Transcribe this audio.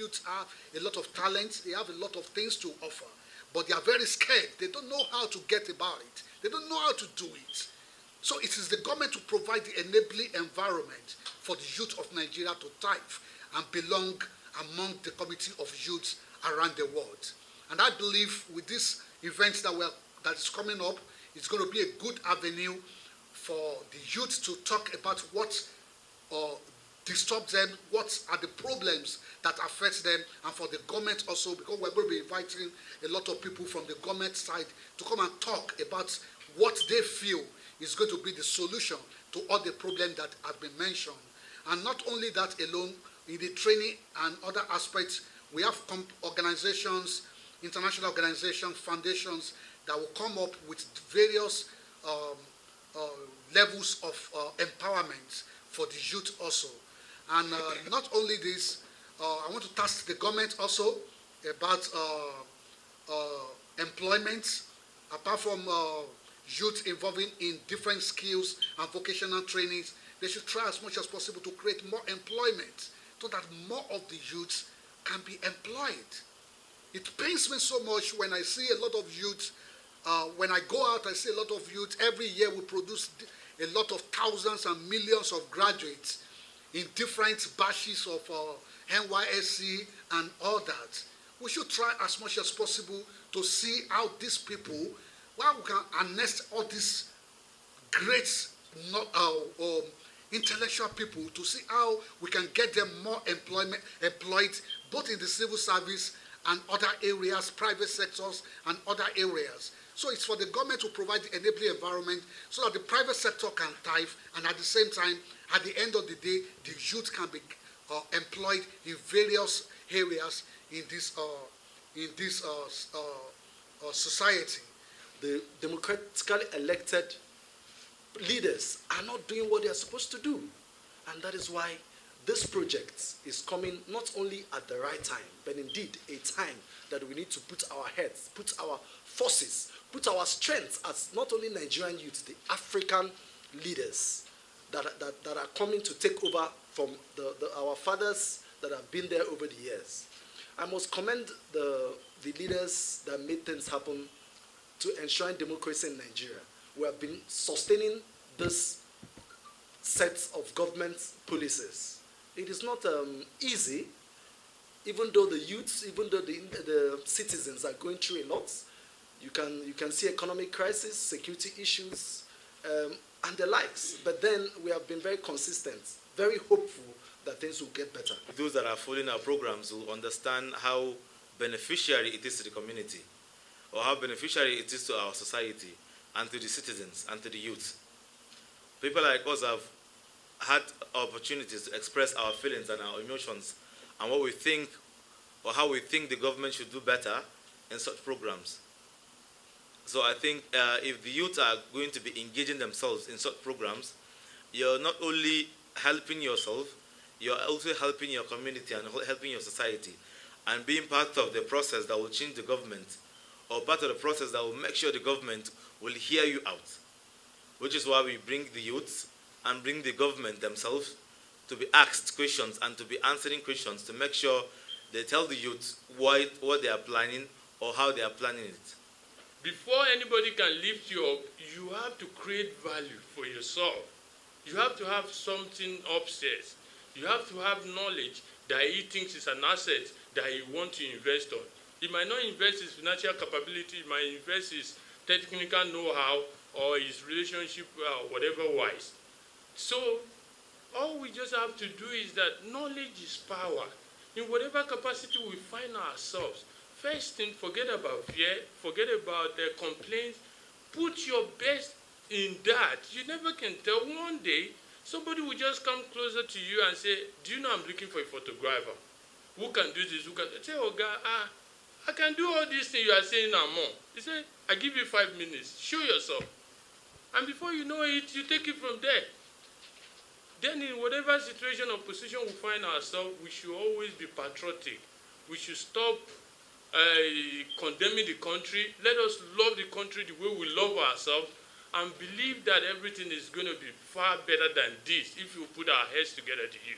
youths have a lot of talent, they have a lot of things to offer, but they are very scared. They don't know how to get about it. They don't know how to do it. So it is the government to provide the enabling environment for the youth of Nigeria to thrive and belong among the community of youths around the world. And I believe with this event that is coming up, it's going to be a good avenue for the youth to talk about what disturbs them, what are the problems that affect them, and for the government also, because we're going to be inviting a lot of people from the government side to come and talk about what they feel is going to be the solution to all the problems that have been mentioned. And not only that alone, in the training and other aspects, we have organizations, international organizations, foundations that will come up with various levels of empowerment for the youth also. And not only this, I want to task the government also about employment, apart from youth involving in different skills and vocational trainings. They should try as much as possible to create more employment so that more of the youths can be employed. It pains me so much when I see a lot of youth. When I go out, I see a lot of youth. Every year we produce a lot of thousands and millions of graduates in different batches of NYSC and all that. We should try as much as possible to see how these people, how we can harness all these great intellectual people to see how we can get them more employed both in the civil service and other areas, private sectors and other areas. So it's for the government to provide the enabling environment so that the private sector can thrive, and at the same time, at the end of the day, the youth can be employed in various areas in this society. The democratically elected leaders are not doing what they are supposed to do. And that is why this project is coming not only at the right time, but indeed a time that we need to put our heads, put our forces, put our strength as not only Nigerian youth, the African leaders that are coming to take over from our fathers that have been there over the years. I must commend the leaders that made things happen to ensuring democracy in Nigeria. We have been sustaining this set of government policies. It is not easy, even though the youths, even though the citizens are going through a lot. You can see economic crisis, security issues, and the likes. But then we have been very consistent, very hopeful that things will get better. Those that are following our programs will understand how beneficiary it is to the community, or how beneficiary it is to our society, and to the citizens, and to the youth. People like us have had opportunities to express our feelings and our emotions, and what we think, or how we think the government should do better in such programs. So I think if the youth are going to be engaging themselves in such programs, you're not only helping yourself, you're also helping your community and helping your society, and being part of the process that will change the government, or part of the process that will make sure the government will hear you out, which is why we bring the youth and bring the government themselves to be asked questions and to be answering questions to make sure they tell the youth what they are planning or how they are planning it. Before anybody can lift you up, you have to create value for yourself. You have to have something upstairs. You have to have knowledge that he thinks is an asset that he wants to invest on. He might not invest his financial capability, he might invest his technical know-how or his relationship, whatever wise. So all we just have to do is that knowledge is power. In whatever capacity we find ourselves, first thing, forget about fear, forget about complaints. Put your best in that. You never can tell. One day, somebody will just come closer to you and say, do you know I'm looking for a photographer? Who can do this? Who can? I say, oh, God, I can do all these things you are saying and more. He said, I give you 5 minutes. Show yourself. And before you know it, you take it from there. Then in whatever situation or position we find ourselves, we should always be patriotic. We should stop condemning the country. Let us love the country the way we love ourselves and believe that everything is going to be far better than this if we put our heads together to you.